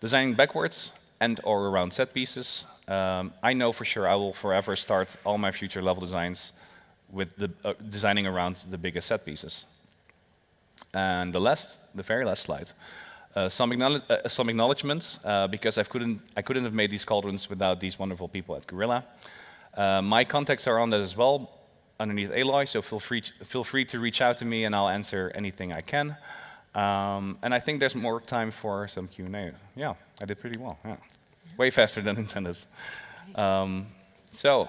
designing backwards and or around set pieces. I know for sure I will forever start all my future level designs with designing around the biggest set pieces. And the very last slide, some acknowledgements, because I couldn't have made these Cauldrons without these wonderful people at Guerrilla. My contacts are on that as well, underneath Aloy, so feel free to reach out to me and I'll answer anything I can. And I think there's more time for some Q&A. Yeah, I did pretty well. Yeah. Way faster than intended. So.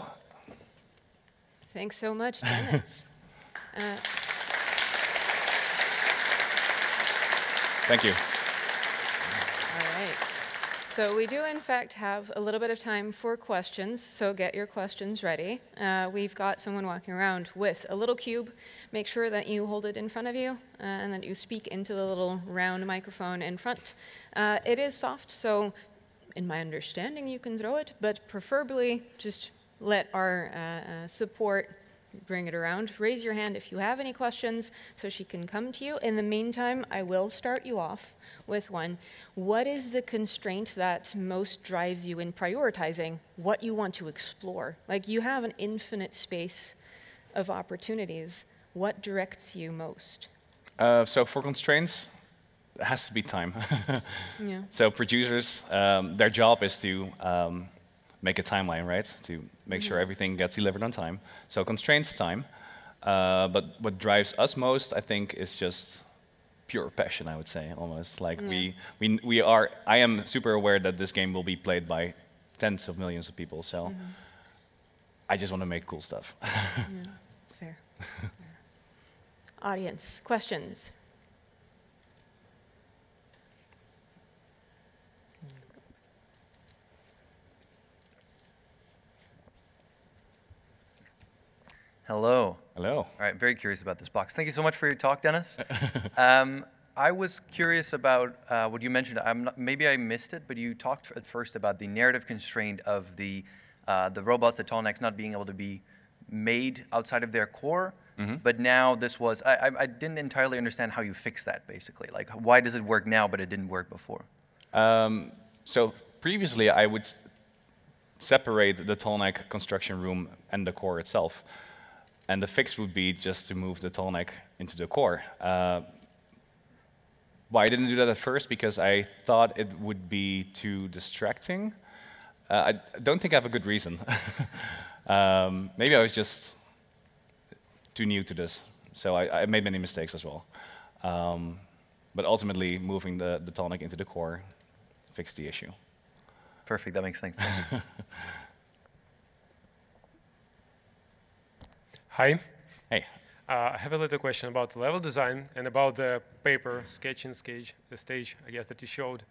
Thanks so much, Dennis. Thank you. All right. So we do, in fact, have a little bit of time for questions, so get your questions ready. We've got someone walking around with a little cube. Make sure that you hold it in front of you and that you speak into the little round microphone in front. It is soft, so in my understanding, you can throw it, but preferably just let our support bring it around. Raise your hand if you have any questions so she can come to you. In the meantime, I will start you off with one. What is the constraint that most drives you in prioritizing what you want to explore? Like, you have an infinite space of opportunities. What directs you most? So for constraints, it has to be time. Yeah. So producers, their job is to make a timeline, right? To make sure everything gets delivered on time. So constraints time. But what drives us most, I think, is just pure passion, I would say, almost. Like I am super aware that this game will be played by tens of millions of people, so I just want to make cool stuff. Yeah, fair. Audience, questions? Hello. Hello. All right, very curious about this box. Thank you so much for your talk, Dennis. I was curious about what you mentioned. Maybe I missed it, but you talked at first about the narrative constraint of the robots, the Tallnecks, not being able to be made outside of their core. But now this was, I didn't entirely understand how you fixed that, basically. Like, why does it work now, but it didn't work before? So previously, I would separate the Tallneck construction room and the core itself. And the fix would be just to move the Tallneck into the core. Why I didn't do that at first? Because I thought it would be too distracting. I don't think I have a good reason. Maybe I was just too new to this, so I made many mistakes as well. But ultimately, moving the Tallneck into the core fixed the issue. Perfect, that makes sense. Thank you. Hi. Hey. I have a little question about the level design and about the paper sketching stage, I guess, that you showed.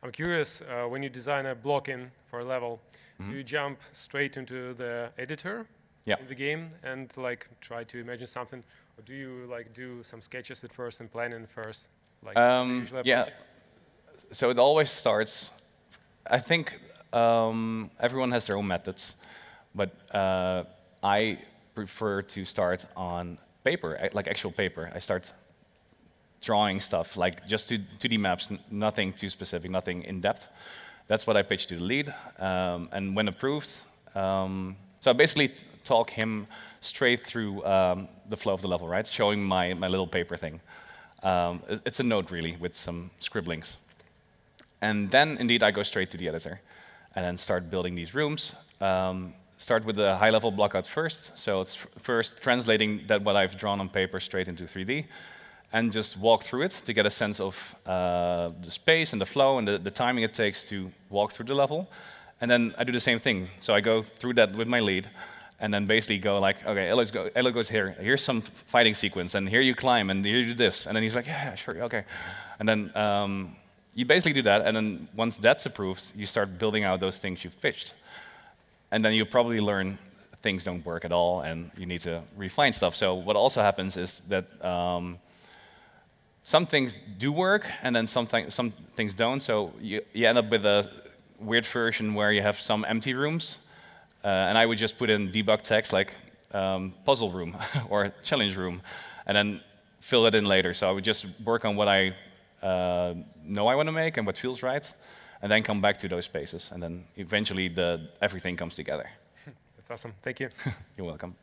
I'm curious, when you design a block-in for a level, do you jump straight into the editor in the game and like try to imagine something, or do you like do some sketches at first and planning first? Like yeah. So it always starts. I think everyone has their own methods, but I prefer to start on paper, like actual paper. I start drawing stuff, like just 2D maps, nothing too specific, nothing in depth. That's what I pitch to the lead, and when approved, so I basically talk him straight through the flow of the level, right? Showing my little paper thing. It's a note really with some scribblings. And then indeed I go straight to the editor and then start building these rooms. Start with the high-level blockout first. So it's first translating that what I've drawn on paper straight into 3D, and just walk through it to get a sense of the space and the flow and the timing it takes to walk through the level. And then I do the same thing. So I go through that with my lead, and then basically go like, okay, Elo goes here. Here's some fighting sequence, and here you climb, and here you do this. And then he's like, yeah, sure, okay. And then you basically do that, and then once that's approved, you start building out those things you've pitched. And then you probably learn things don't work at all, and you need to refine stuff. So what also happens is that some things do work, and then some things don't. So you end up with a weird version where you have some empty rooms, and I would just put in debug text like puzzle room or challenge room, and then fill it in later. So I would just work on what I know I want to make and what feels right, and then come back to those spaces, and then eventually everything comes together. That's awesome. Thank you. You're welcome.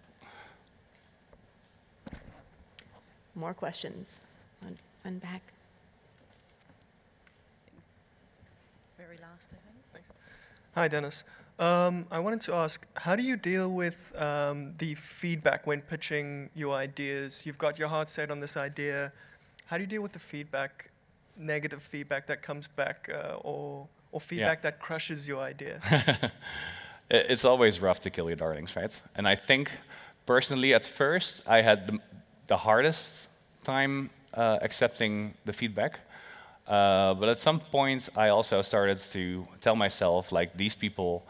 More questions? One back. Very last, I think. Thanks. Hi, Dennis. I wanted to ask, how do you deal with the feedback when pitching your ideas? You've got your heart set on this idea. How do you deal with the feedback, negative feedback that comes back, or feedback that crushes your idea? It's always rough to kill your darlings, right? And I think, personally, at first, I had the hardest time accepting the feedback. But at some point, I also started to tell myself, like, these people,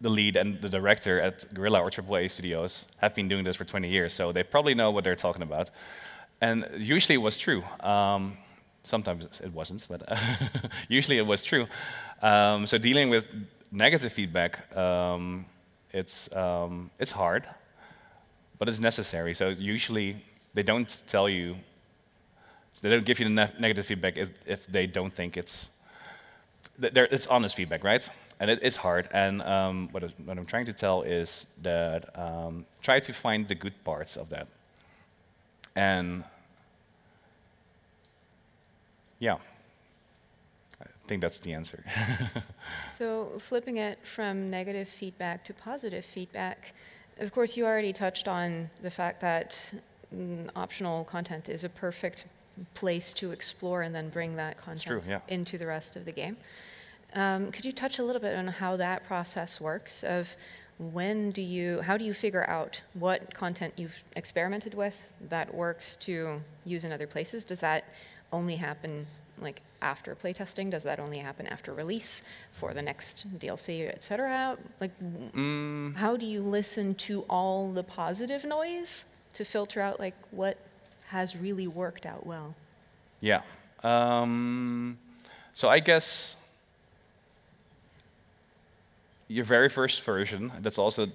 the lead and the director at Guerrilla or AAA Studios, have been doing this for 20 years, so they probably know what they're talking about. And usually it was true. Sometimes it wasn't, but usually it was true. So dealing with negative feedback, it's hard, but it's necessary. So usually they don't tell you, they don't give you the negative feedback if they don't think it's honest feedback, right? And it's hard. And what I'm trying to tell is that try to find the good parts of that. And yeah, I think that's the answer. So flipping it from negative feedback to positive feedback, Of course, you already touched on the fact that optional content is a perfect place to explore and then bring that content into the rest of the game. Could you touch a little bit on how that process works of how do you figure out what content you've experimented with that works to use in other places? Does that only happen like after playtesting? Does that only happen after release for the next DLC, et cetera? Like, how do you listen to all the positive noise to filter out like what has really worked out well? Yeah. So I guess your very first version, that's also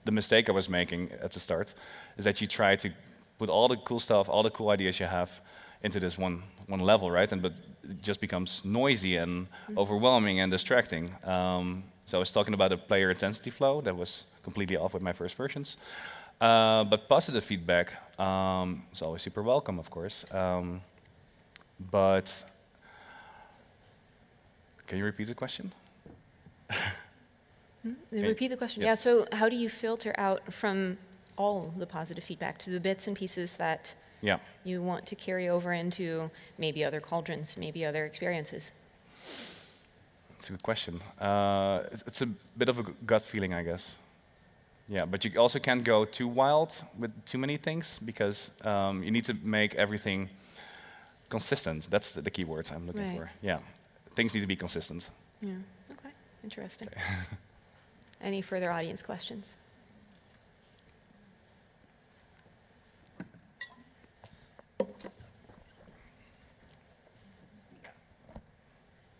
the mistake I was making at the start, is that you try to put all the cool stuff, all the cool ideas you have into this one level, right? But it just becomes noisy and overwhelming and distracting. So I was talking about a player intensity flow that was completely off with my first versions. But positive feedback is always super welcome, of course. But can you repeat the question? Repeat the question. Yes. Yeah, so how do you filter out from all the positive feedback to the bits and pieces that you want to carry over into maybe other Cauldrons, maybe other experiences? That's a good question. It's a bit of a gut feeling, I guess. Yeah, but you also can't go too wild with too many things because you need to make everything consistent. That's the key word I'm looking for. Yeah, things need to be consistent. Yeah, okay, interesting. Okay. Any further audience questions?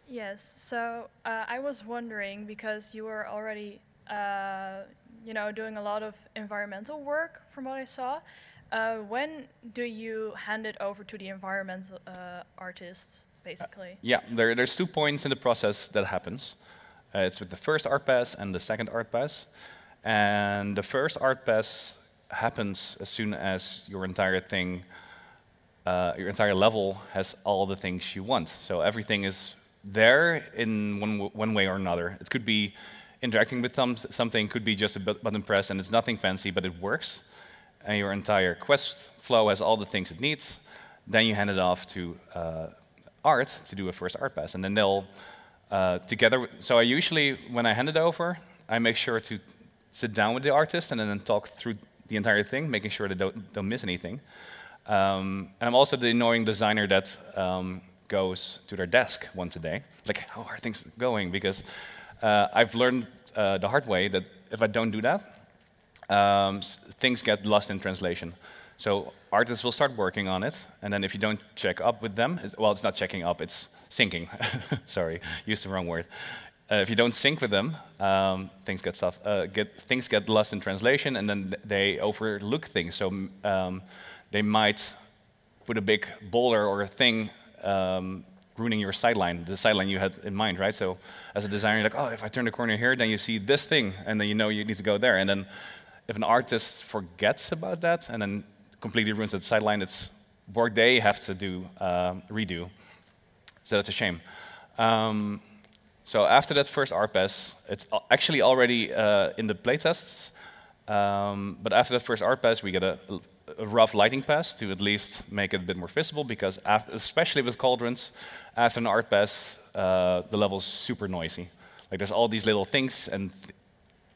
Yes, so I was wondering, because you were already doing a lot of environmental work from what I saw, when do you hand it over to the environmental artists, basically? Yeah, there's 2 points in the process that happens. It's with the first art pass and the second art pass. And the first art pass happens as soon as your entire thing, your entire level has all the things you want. So everything is there in one way or another. It could be interacting with something, could be just a button press and it's nothing fancy, but it works. And your entire quest flow has all the things it needs. Then you hand it off to art to do a first art pass. And then they'll together, so I usually, when I hand it over, I make sure to sit down with the artist and then talk through the entire thing, making sure they don't miss anything. And I'm also the annoying designer that goes to their desk once a day, like, how are things going? Because I've learned the hard way that if I don't do that, things get lost in translation. So artists will start working on it, and then if you don't check up with them, well, it's not checking up, it's syncing. Sorry, used the wrong word. If you don't sync with them, things get lost in translation, and then they overlook things. So they might put a big boulder or a thing ruining your sideline, the sideline you had in mind, right? So as a designer, you're like, oh, if I turn the corner here, then you see this thing, and then you know you need to go there. And then if an artist forgets about that and then completely ruins that sideline, it's work they have to do, redo. So that's a shame. So after that first art pass, it's actually already in the playtests, but after that first art pass, we get a rough lighting pass to at least make it a bit more visible, because especially with Cauldrons, after an art pass, the level's super noisy. Like there's all these little things and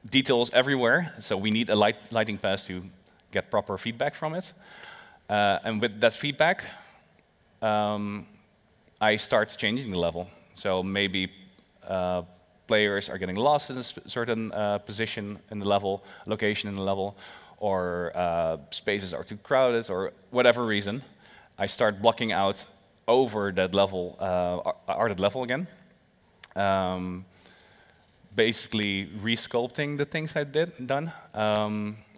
details everywhere, so we need a lighting pass to get proper feedback from it. And with that feedback, I start changing the level. So maybe players are getting lost in a certain position in the level, location in the level, or spaces are too crowded, or whatever reason. I start blocking out over that level, arted level again. Basically resculpting the things I done,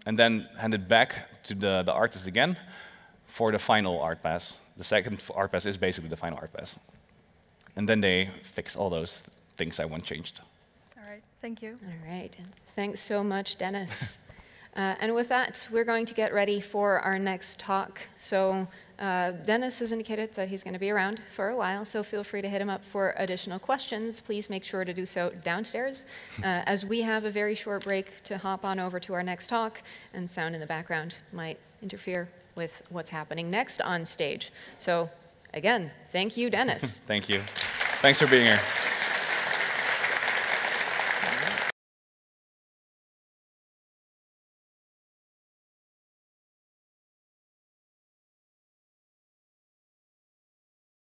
and then hand it back to the artist again for the final art pass. The second art pass is basically the final art pass. And then they fix all those things I want changed. All right, thank you. All right, thanks so much, Dennis. And with that, we're going to get ready for our next talk. So Dennis has indicated that he's going to be around for a while, so feel free to hit him up for additional questions. Please make sure to do so downstairs, as we have a very short break to hop on over to our next talk, and sound in the background might interfere with what's happening next on stage. So again, thank you, Dennis. Thank you. Thanks for being here.